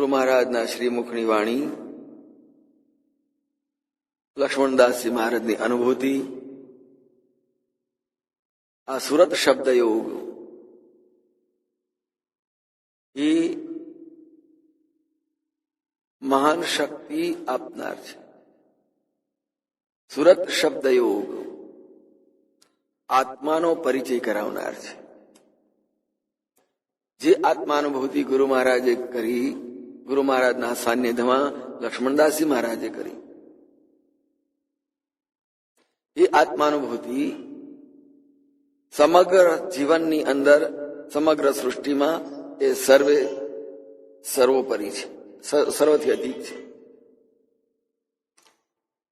ગુરુ મહારાજના શ્રીમુખની વાણી, લક્ષ્મણદાસજી મહારાજની અનુભૂતિ, આ સુરત શબ્દયોગ એ મહાન શક્તિ આપનાર છે. સુરત શબ્દયોગ આત્માનો પરિચય કરાવનાર છે. જે આત્માનુભૂતિ ગુરુ મહારાજે કરી, ગુરુ મહારાજના સાનિધ્યમાં લક્ષ્મણદાસજી મહારાજે કરી, એ આત્માનુભૂતિ સમગ્ર જીવનની અંદર, સમગ્ર સૃષ્ટિમાં એ સર્વોપરી છે, સર્વથી અધિક છે.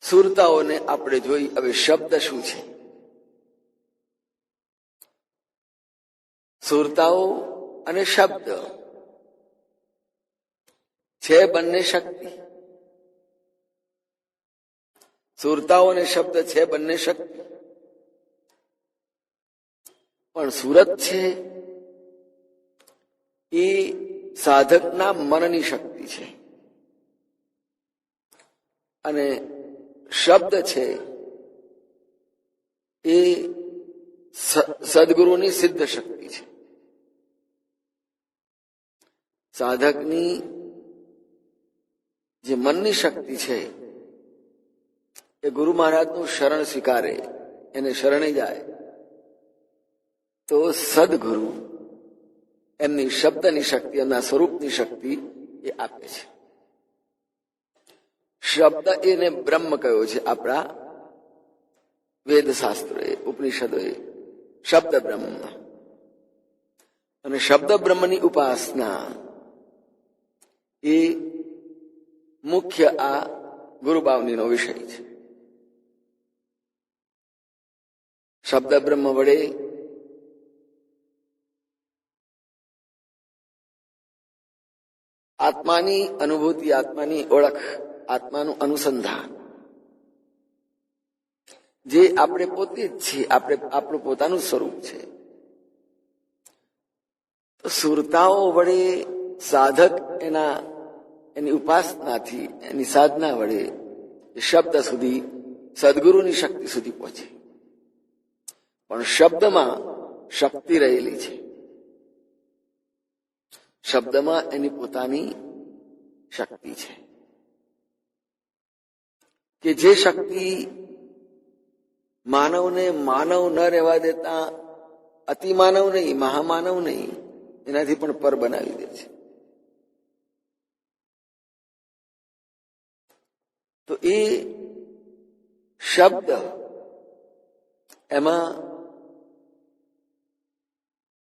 સુરતાઓને આપણે જોઈ. હવે શબ્દ શું છે? સુરતાઓ અને શબ્દ છે બંને શક્તિ. સુરતાઓ અને શબ્દ છે બંને શક્તિ. પણ સુરત છે એ સાધકના મનની શક્તિ છે, અને શબ્દ છે એ સદગુરુની સિદ્ધ શક્તિ છે. સાધકની જે મનની શક્તિ છે એ ગુરુ મહારાજનું શરણ સ્વીકારે, એને શરણે જાય તો સદગુરુ એમની શબ્દની શક્તિ, એમના સ્વરૂપની શક્તિ એ આપે છે. શબ્દ એને બ્રહ્મ કયો છે આપણા વેદશાસ્ત્રોએ, ઉપનિષદોએ. શબ્દ બ્રહ્મ, અને શબ્દ બ્રહ્મની ઉપાસના એ મુખ્ય આ ગુરુબાવનીનો વિષય છે. શબ્દ બ્રહ્મ વડે આત્માની અનુભૂતિ, આત્માની ઓળખ, આત્માનું અનુસંધાન, જે આપણે પોતે જ છીએ, આપણું પોતાનું સ્વરૂપ છે. તો સુરતાઓ વડે સાધક એની ઉપાસનાથી, એની સાધના વડે શબ્દ સુધી, સદગુરુની શક્તિ સુધી પહોંચે. પણ શબ્દમાં શક્તિ રહેલી છે. શબ્દમાં એની પોતાની શક્તિ છે, કે જે શક્તિ માનવને માનવ ન રહેવા દેતા, અતિમાનવ નહીં, મહામાનવ નહીં, એનાથી પણ પર બનાવી દે છે. તો એ શબ્દ, એમાં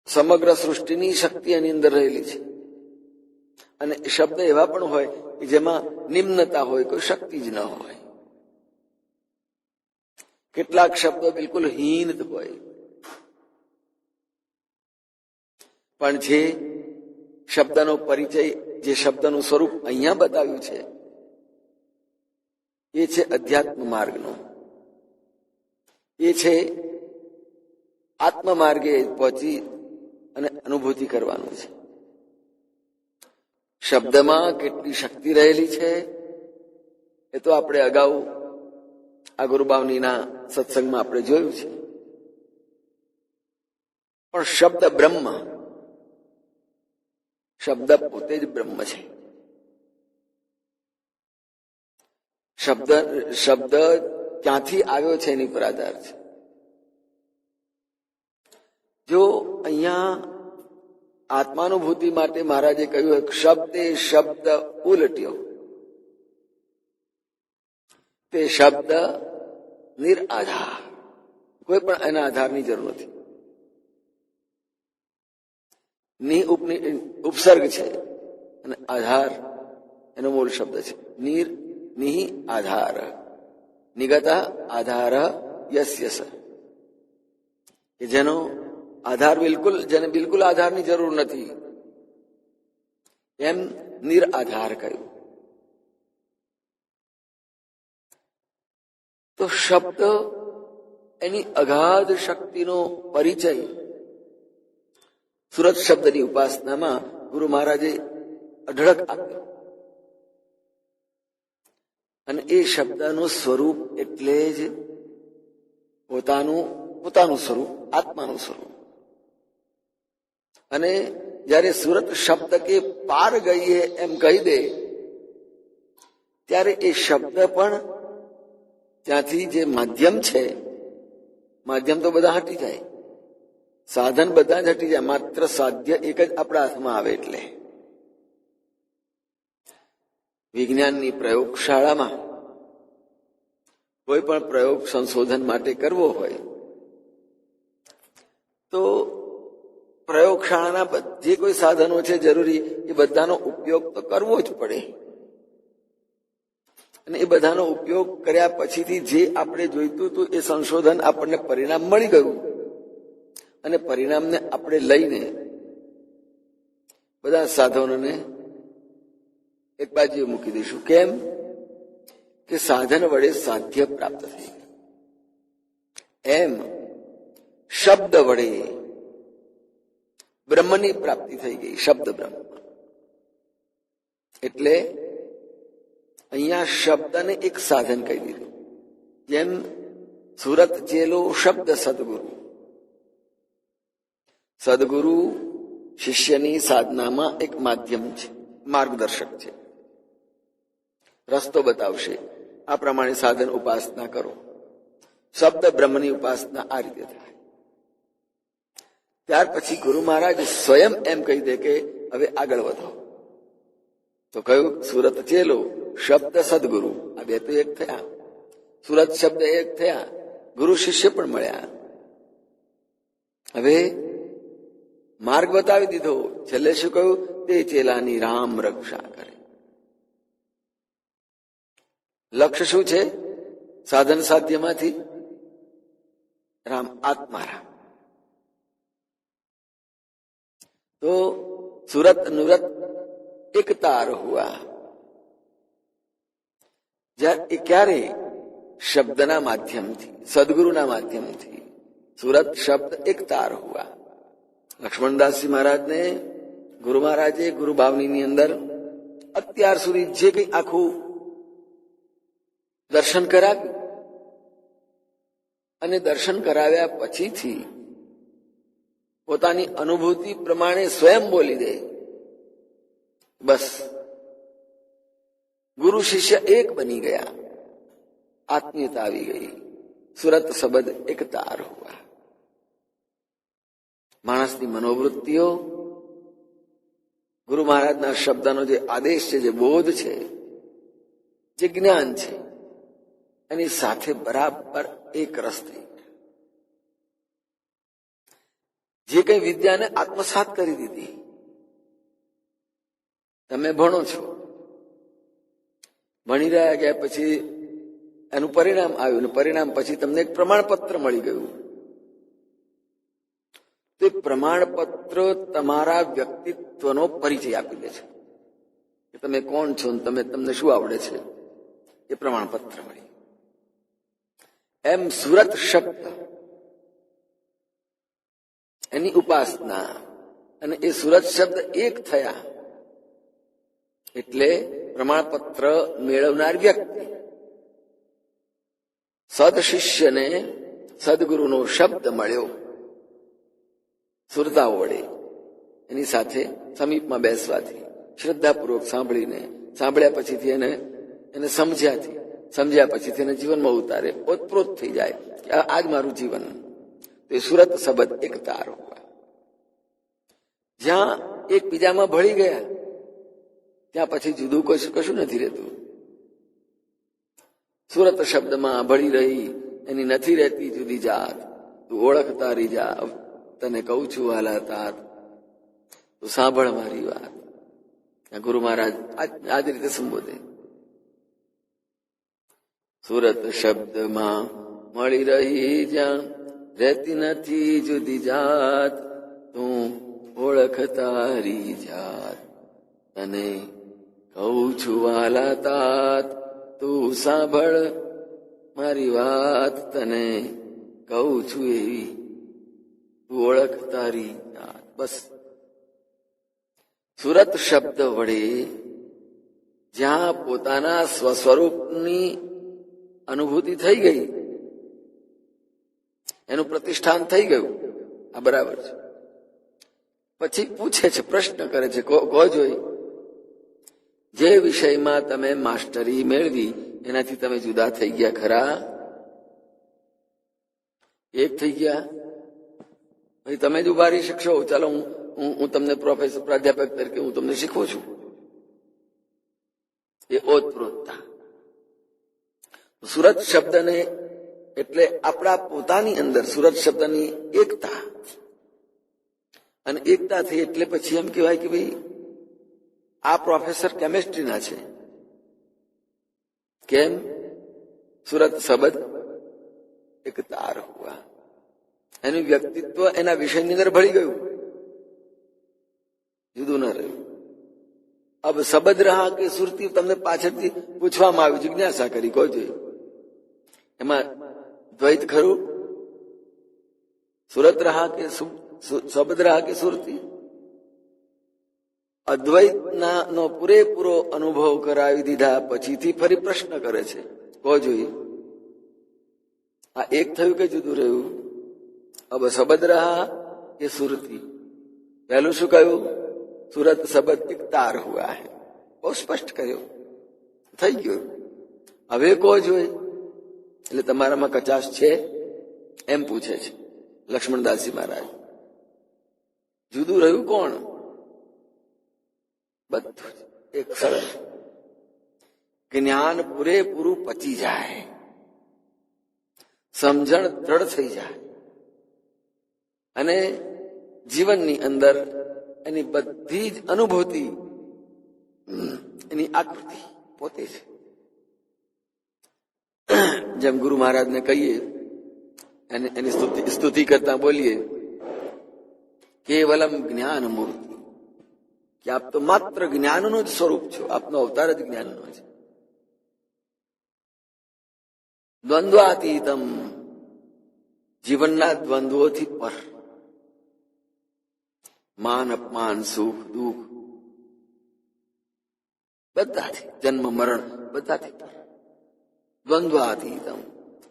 સમગ્ર સૃષ્ટિની શક્તિ એની અંદર રહેલી છે. અને શબ્દ એવા પણ હોય કે જેમાં નિમ્નતા હોય, કોઈ શક્તિ જ ન હોય. કેટલાક શબ્દો બિલકુલ હીન હોય, પણ જે શબ્દનો પરિચય, જે શબ્દનું સ્વરૂપ અહીંયા બતાવ્યું છે એ છે અધ્યાત્મ માર્ગનો, એ છે આત્મ માર્ગે પહોંચી અને અનુભૂતિ કરવાનું છે. શબ્દમાં કેટલી શક્તિ રહેલી છે એ તો આપણે અગાઉ આ ગુરુબાવનીના સત્સંગમાં આપણે જોયું છે. પણ શબ્દ બ્રહ્મ, શબ્દ પોતે જ બ્રહ્મ છે. શબ્દ ક્યાંથી આવ્યો છે એની પર આધાર છે. જો અહીંયા આત્માનુભૂતિ માટે મહારાજે કહ્યું, શબ્દે શબ્દ ઉલટ્યો, તે શબ્દ નિરાધાર, કોઈ પણ એના આધારની જરૂર નથી. ની ઉપસર્ગ છે અને આધાર એનો મૂળ શબ્દ છે. નિહ આધાર, નિગત આધાર યસ્ય સ, કે જેનો આધાર બિલકુલ, જેને બિલકુલ આધારની જરૂર નથી, એમ નિરાધાર કહ્યું. તો શબ્દ એની અગાધ શક્તિનો પરિચય સુરત શબ્દની ઉપાસનામાં ગુરુ મહારાજે અઢળક આપ્યો. અને એ શબ્દનું સ્વરૂપ એટલે જ પોતાનું સ્વરૂપ, આત્માનું સ્વરૂપ. અને જ્યારે સુરત શબ્દ કે પાર ગઈએ એમ કહી દે ત્યારે એ શબ્દ પણ ત્યાંથી જે માધ્યમ છે, માધ્યમ તો બધા હટી જાય, સાધન બધા જ હટી જાય, માત્ર સાધ્ય એક જ આપણા હાથમાં આવે. એટલે વિજ્ઞાનની પ્રયોગશાળામાં કોઈ પણ પ્રયોગ સંશોધન માટે કરવો હોય તો પ્રયોગશાળાના જે કોઈ સાધનો છે જરૂરી, એ બધાનો ઉપયોગ તો કરવો જ પડે. અને એ બધાનો ઉપયોગ કર્યા પછીથી જે આપણે જોઈતું હતું એ સંશોધન આપણને પરિણામ મળી ગયું. અને પરિણામને આપણે લઈને બધા સાધનોને એક બાજુ મૂકી દઈશું. કેમ કે સાધન વડે સાધ્ય પ્રાપ્ત થઈ ગયું. એમ શબ્દ વડે બ્રહ્મની પ્રાપ્તિ થઈ ગઈ. શબ્દ બ્રહ્મ એટલે અહીંયા શબ્દને એક સાધન કહી દીધું. જેમ સુરત ચેલો શબ્દ સદગુરુ. સદગુરુ શિષ્યની સાધનામાં એક માધ્યમ છે, માર્ગદર્શક છે, રસ્તો બતાવશે. આ પ્રમાણે સાધન ઉપાસના કરો. શબ્દ બ્રહ્મની ઉપાસના આ રીતે થાય. ત્યાર પછી ગુરુ મહારાજ સ્વયં એમ કહી દે કે હવે આગળ વધો. તો કયું? સુરત ચેલો શબ્દ સદગુરુ. આ બે તો એક થયા. સુરત શબ્દ એક થયા, ગુરુ શિષ્ય પણ મળ્યા. હવે માર્ગ બતાવી દીધો. છેલ્લે શું કહ્યું? તે ચેલાની રામ રક્ષા કરે. લક્ષ્ય શું છે? સાધન સાધ્યમાંથી રામ, આત્મારામ. તો સુરત નુરત એક તાર હુઆ. એ ક્યારે? શબ્દના માધ્યમથી, સદગુરુના માધ્યમથી સુરત શબ્દ એક તાર હુઆ. લક્ષ્મણદાસજી મહારાજને ગુરુ મહારાજે ગુરુ ભાવની અંદર અત્યાર સુધી જે કંઈ આખું દર્શન કરાવ્યું, અને દર્શન કરાવ્યા પછીથી પોતાની અનુભૂતિ પ્રમાણે સ્વયં બોલી દે, બસ ગુરુ શિષ્ય એક બની ગયા, આત્મીયતા આવી ગઈ. સુરત શબ્દ એક તાર હુઆ. માણસની મનોવૃત્તિઓ ગુરુ મહારાજના શબ્દનો જે આદેશ છે, જે બોધ છે, જે જ્ઞાન છે, એની સાથે બરાબર એક રસ થઈ. જે કઈ વિદ્યાને આત્મસાત કરી દીધી. તમે ભણો છો, ભણી રહ્યા ગયા પછી એનું પરિણામ આવ્યું, ને પરિણામ પછી તમને એક પ્રમાણપત્ર મળી ગયું. તે પ્રમાણપત્ર તમારા વ્યક્તિત્વનો પરિચય આપી દે છે કે તમે કોણ છો, તમને શું આવડે છે, એ પ્રમાણપત્ર મળી. એમ સુરત શબ્દ એની ઉપાસના અને એ સુરત શબ્દ એક થયા એટલે પ્રમાણપત્ર મેળવનાર વ્યક્તિ સદશિષ્યને સદગુરુનો શબ્દ મળ્યો. સુરતાઓ વડે એની સાથે સમીપમાં બેસવાથી, શ્રદ્ધાપૂર્વક સાંભળ્યા પછીથી એને સમજ્યા પછીથી એને જીવનમાં ઉતારે, ઓતપ્રોત થઈ જાય કે આજ મારું જીવન. તો એ સુરત શબ્દ એક તાર હોવા. જ્યાં એકબીજામાં ભળી ગયા ત્યાં પછી જુદું કશું નથી રહેતું. સુરત શબ્દમાં ભળી રહી એની નથી રહેતી જુદી જાત. તું ઓળખ તારી જા, તને કહું છું વાલા તાત, તું સાંભળ મારી વાત. ગુરુ મહારાજ આ જ રીતે સંબોધે. સુરત શબ્દમાં મળી રહી જ્યાં રહેતી નથી જુદી જાત, તું ઓળખ તારી જાત, તને કહું છું વાલા તાત, તું સાંભળ મારી વાત, તને કહું છું એવી તું ઓળખ તારી જાત. બસ સુરત શબ્દ વડે જ્યાં પોતાના સ્વસ્વરૂપની અનુભૂતિ થઈ ગઈ, એનું પ્રતિષ્ઠાન થઈ ગયું, આ બરાબર છે. પછી પૂછે છે, પ્રશ્ન કરે છે, કહો જોઈ, જે વિષયમાં તમે માસ્ટરી મેળવી એનાથી તમે જુદા થઈ ગયા ખરા? એક થઈ ગયા? ભાઈ તમે જ ઉભા રહી શકશો? ચાલો હું તમને પ્રોફેસર પ્રાધ્યાપક તરીકે હું તમને શીખવું છું. એ ઓતપ્રોતતા. સુરત શબ્દને એટલે આપણા પોતાની અંદર સુરત શબ્દની એકતા, અને એકતા થઈ એટલે પછી એમ કહેવાય કે ભાઈ આ પ્રોફેસર કેમેસ્ટ્રીના છે. કેમ? સુરત શબ્દ એક તાર હુઆ, એનું વ્યક્તિત્વ એના વિષયની અંદર ભળી ગયું, જુદું ન રહ્યું. અબ શબ્દ રહા કે સુરતી તમને પાછળથી પૂછવામાં આવ્યું, જિજ્ઞાસા કરી, કહો જોઈએ એમાં દ્વૈત ખરું? સુરત રહા કે શબ્દ રહા કે સુરતી? અદ્વૈતના નો પૂરેપૂરો અનુભવ કરાવી દીધા પછીથી ફરી પ્રશ્ન કરે છે, કહો જોઈએ આ એક થયું કે જુદું રહ્યું? અબ શબ્દ રહા કે સુરતી? પહેલું શું કહ્યું? સુરત શબ્દ એક તાર હુઆ હૈ, બહુ સ્પષ્ટ કર્યું, થઈ ગયું. હવે કહો જોઈ, એટલે તમારામાં કચાશ છે એમ પૂછે છે લક્ષ્મણદાસજી મહારાજ. જુદું રહ્યું કોણ? બધું એક સરળ જ્ઞાન પૂરેપૂરું પચી જાય, સમજણ દ્રઢ થઈ જાય, અને જીવનની અંદર એની બધી જ અનુભૂતિ, એની આકૃતિ પોતે છે. જેમ ગુરુ મહારાજને કહીએ, એની સ્તુતિ કરતા બોલીએ, કેવલમ જ્ઞાન મૂર્તિ, કે આપ તો માત્ર જ્ઞાનનું જ સ્વરૂપ છો, આપનો અવતાર જ જ્ઞાનનો છે. દ્વંદ્વાતીતમ, જીવનના દ્વંદ્વોથી પર, માન અપમાન, સુખ દુઃખ બધાથી, જન્મ મરણ બધાથી પર, દ્વંદ્વાતીતમ.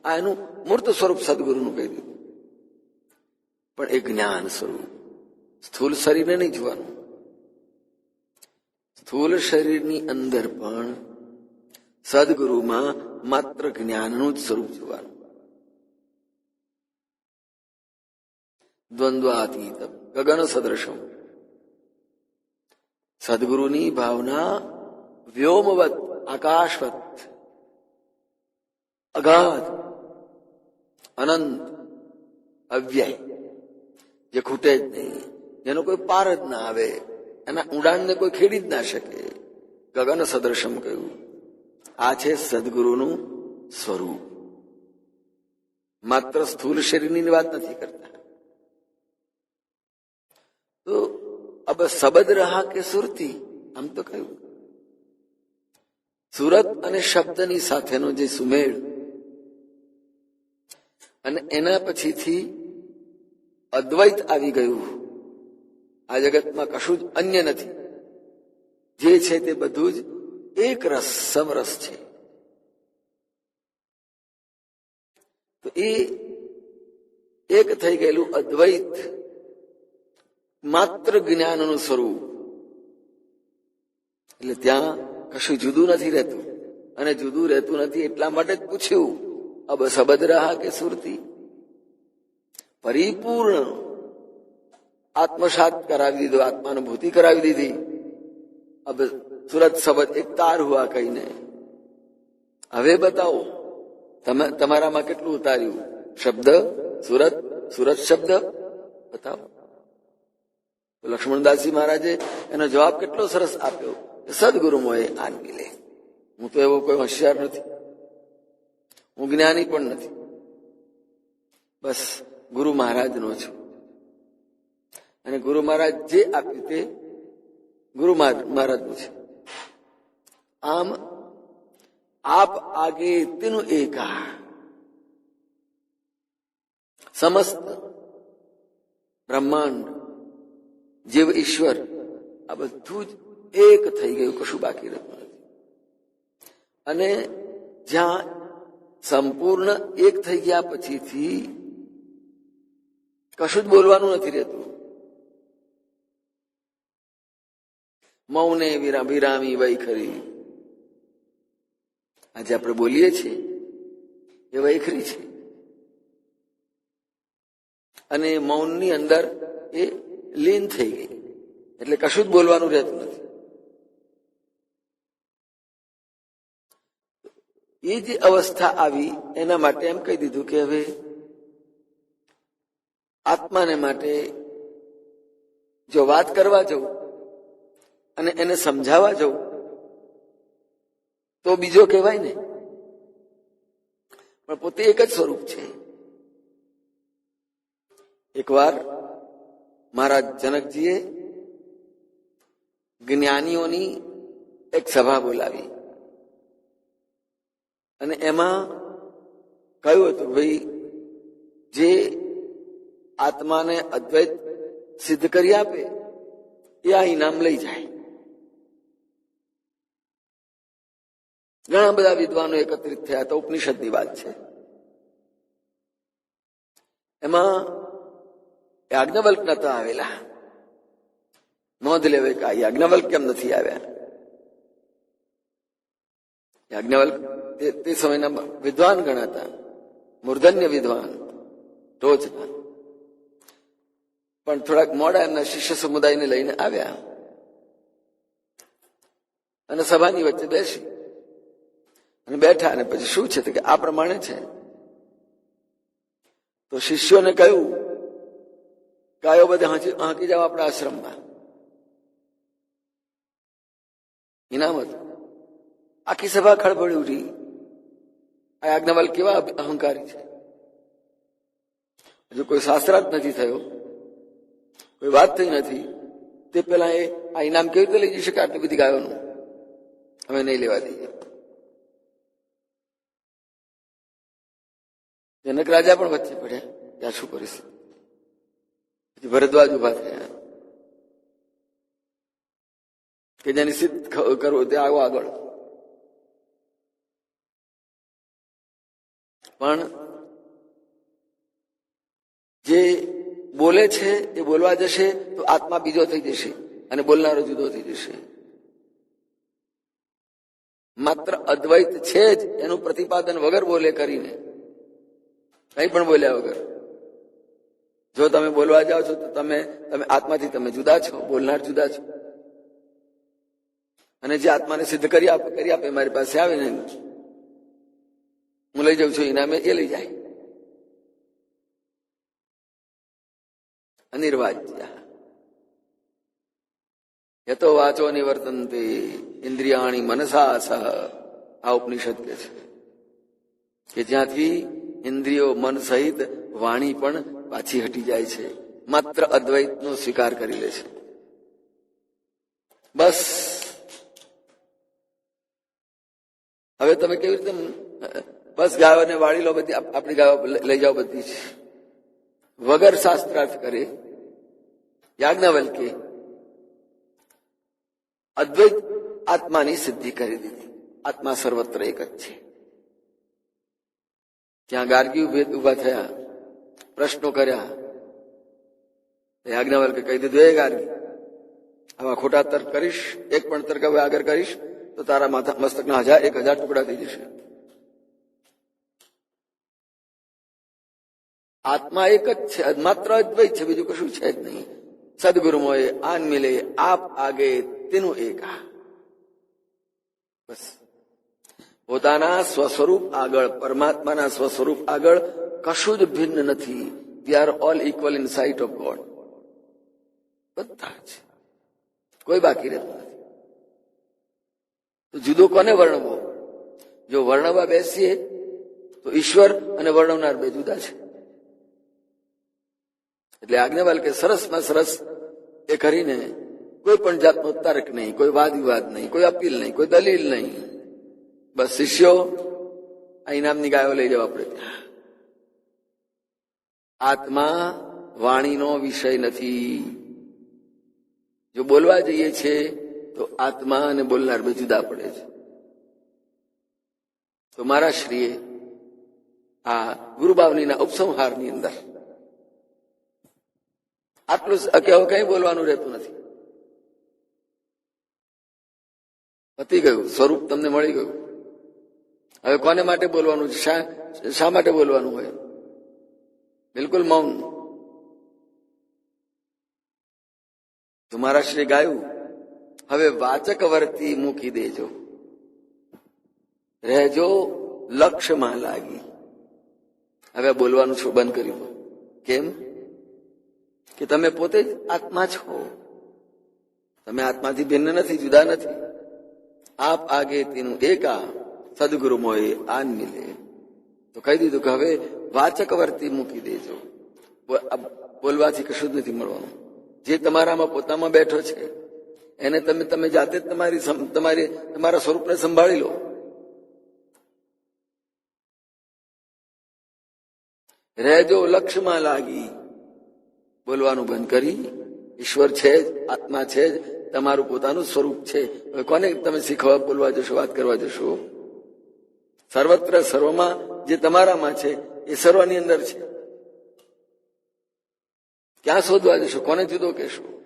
આ એનું મૂર્ત સ્વરૂપ સદગુરુનું કહી દીધું. પણ એ જ્ઞાન સ્વરૂપ, સ્થૂલ શરીરને નહીં જોવાનું. સ્થૂલ શરીરની અંદર પણ સદગુરુમાં માત્ર જ્ઞાનનું જ સ્વરૂપ જોવાનું. દ્વંદ્વાતીત ગગન સદૃશમ. સદગુરુની ભાવના વ્યોમવત, આકાશવત, અગાધ, અનંત, અવ્યય, જે ખૂટે જ નહીં, જેનો કોઈ પાર જ ના આવે, એના ઊંડાણને કોઈ ખેડી જ ના શકે. ગગન સદૃશમ કહ્યું. આ છે સદગુરુનું સ્વરૂપ. માત્ર સ્થૂલ શરીરની વાત નથી કરતા. તો અબ શબ્દ રહા કે સુરતી, આમ તો કહ્યું સુરત અને શબ્દની સાથેનો જે સુમેળ, અને એના પછીથી અદ્વૈત આવી ગયું. આ જગતમાં કશું જ અન્ય નથી, જે છે તે બધું જ એક રસ, સમરસ છે. તો એ એક થઈ ગયેલું અદ્વૈત માત્ર જ્ઞાનનું સ્વરૂપ, એટલે ત્યાં કશું જુદું નથી રહેતું. અને જુદું રહેતું નથી એટલા માટે જ પૂછ્યું, અબ શબ્દ રહા કે સુરતી? પરિપૂર્ણ આત્મસાત કરાવી દીધો, આત્માનુભૂતિ કરાવી દીધી. અબ સુરત શબ્દ એક તાર હુઆ કહીને હવે બતાવો તમારામાં કેટલું ઉતાર્યું. શબ્દ સુરત, સુરત શબ્દ બતાવો. લક્ષ્મણદાસજી મહારાજે એનો જવાબ કેટલો સરસ આપ્યો, સદગુરુ મોએ આન મિલે. હું તો એવો કોઈ હોશિયાર નથી, હું જ્ઞાની પણ નથી, બસ ગુરુ મહારાજનો છું. અને ગુરુ મહારાજ જે આપ્યું તે ગુરુ મહારાજનું છે. આમ આપ આગે તેનું એકા, સમસ્ત બ્રહ્માંડ, જીવ ઈશ્વર આ બધું જ એક થઈ ગયું, કશું બાકી રહેતું નથી. અને જ્યાં સંપૂર્ણ એક થઈ ગયા પછીથી કશું જ બોલવાનું નથી રહેતું. મૌને વિરામી વૈખરી, આજે આપણે બોલીએ છીએ એ વૈખરી છે, અને મૌનની અંદર એ લીન થઈ ગઈ, એટલે કશું જ બોલવાનું રહેતું નથી. એ જે અવસ્થા આવી એના માટે એમ કહી દીધું કે હવે આત્માને માટે જો વાત કરવા જવું અને એને સમજાવવા જવું તો બીજો કહેવાય ને, પણ પોતે એક જ સ્વરૂપ છે. એકવાર મહારાજ જનકજીએ જ્ઞાનીઓની એક સભા બોલાવી અને એમાં કહ્યું હતું, ભાઈ જે આત્માને અદ્વૈત સિદ્ધ કરી આપે એ આ ઇનામ લઈ જાય. ઘણા બધા વિદ્વાનો એકત્રિત થયા તો ઉપનિષદની વાત છે. એમાં યાજ્ઞવલ્ક નતા આવેલા. નોંધ લેવે કે યાજ્ઞવલ્ક કેમ નથી આવ્યા? યાજ્ઞવલ્ક તે સમયના વિદ્વાન ગણાતા, મૂર્ધન્ય વિદ્વાન ટોચના, પણ થોડાક મોડા એમના શિષ્ય સમુદાયને લઈને આવ્યા અને સભાની વચ્ચે બેસી અને બેઠા. અને પછી શું છે કે આ પ્રમાણે છે. તો શિષ્યોને કહ્યું કે આયો બધા હાંકી જાઓ આપણા આશ્રમમાં. ઇનામ હતું. આખી સભા ખળભળી ઉઠી. આ યાજ્ઞવલ્ક કેવા અહંકારી છે! હજુ કોઈ શાસ્ત્રાર્થ નથી થયો, કોઈ વાત થઈ નથી, તે પેલા એ આ ઇનામ કેવી રીતે લઈ જઈ શકે? આટલી બધી ગાયોનું અમે નહીં લેવા દઈએ. જનક રાજા પણ વચ્ચે પડ્યા. ત્યાં શું પરિસ્થિતિ? પછી ભરદ્વાજ ઉભા થયા કે જેની સિદ્ધ કરવું તે આવો આગળ. પણ જે બોલે છે એ બોલવા જશે તો આત્મા બીજો થઈ જશે અને બોલનારો જુદો થઈ જશે. માત્ર અદ્વૈત છે જ એનું પ્રતિપાદન વગર બોલે કરીને, કંઈ પણ બોલ્યા વગર. જો તમે બોલવા જાઓ છો તો તમે આત્માથી તમે જુદા છો, બોલનાર જુદા છો. અને જે આત્માને સિદ્ધ કરી આપે મારી પાસે આવીને હું લઈ જાઉં છું ઇનામે, એ લઈ જાય. અનિર્વાચ્ય યતો વાચો નિવર્તન્તે ઇન્દ્રિયાણી મનસા સહ. આ ઉપનિષદ કે છે કે જ્યાંથી ઇન્દ્રિયો મન સહિત વાણી પણ પાછી હટી જાય છે, માત્ર અદ્વૈતનો સ્વીકાર કરી લે છે. બસ હવે તમે કેવી રીતે બસ ગાયોને વાળી લો, બધી આપણી ગાયો લઈ જાઓ બધી જ, વગર શાસ્ત્રાર્થ કરે. યાજ્ઞવલ્કે અદ્વૈત આત્માની સિદ્ધિ કરી દીધી. આત્મા સર્વત્ર એક જ છે. ત્યાં ગાર્ગી ઉભા થયા, પ્રશ્નો કર્યા. યાજ્ઞવલ્કે કહી દીધું, એ ગાર્ગી, આવા ખોટા તર્ક કરીશ, એક પણ તર્ક હવે આગળ કરીશ તો તારા મસ્તકના 1000 ટુકડા થઈ જશે. આત્મા એક જ છે, માત્ર અદ્વૈત છે, બીજું કશું છે જ નહીં. સદગુરુ મોએ આન મિલે આપ આગે તેનું એક. બસ પોતાના સ્વસ્વરૂપ આગળ, પરમાત્માના સ્વસ્વરૂપ આગળ કશું જ ભિન્ન નથી. We are all equal in site of God. બધા જ, કોઈ બાકી રહેતું નથી. તો જુદો કોને વર્ણવો? જો વર્ણવા બેસીએ તો ઈશ્વર અને વર્ણવનાર બે જુદા છે. એટલે યાજ્ઞવલ્કે સરસમાં સરસ એ કરીને કોઈ પણ જાતનો તર્ક નહીં, કોઈ વાદ વિવાદ નહીં, કોઈ અપીલ નહીં, કોઈ દલીલ નહીં. બસ શિષ્યો આ ઇનામની ગાયો લઈ જવા પડે. આત્મા વાણીનો વિષય નથી. જો બોલવા જઈએ છીએ તો આત્મા અને બોલનાર બે જુદા પડે છે. તો મારા શ્રીએ આ ગુરુબાવનીના ઉપસંહારની અંદર આટલું હવે કઈ બોલવાનું રહેતું નથી. પતી ગયું, સ્વરૂપ તમને મળી ગયું. હવે કોને માટે બોલવાનું છે, શા માટે બોલવાનું હોય? બિલકુલ મૌન. તો મારા શ્રી ગાયું, હવે વાચક વર્તી મૂકી દેજો, રહેજો લક્ષ્યમાં લાગી. હવે બોલવાનું શું બંધ કર્યું? કેમ? કે તમે પોતે જ આત્મા છો. તમે આત્માથી ભિન્ન નથી, જુદા નથી. આપ આગે તેનું એકા સદગુરુ મોએ આન મિલે. તો કહી દીધું કે હવે વાચક વર્તી મૂકી દેજો. બોલવાથી કશું જ નથી મળવાનું. જે તમારામાં પોતામાં બેઠો છે એને તમે જાતે જ તમારા સ્વરૂપને સંભાળી લો. રહેજો લક્ષ્યમાં લાગી. બોલવાનું બંધ કરી, ઈશ્વર છે જ, આત્મા છે જ, તમારું પોતાનું સ્વરૂપ છે. હવે કોને તમે શીખવા બોલવા જશો, વાત કરવા જશો? સર્વત્ર સર્વમાં જે તમારામાં છે એ સર્વની અંદર છે. ક્યાં શોધવા જશો? કોને જુદો કહેશો?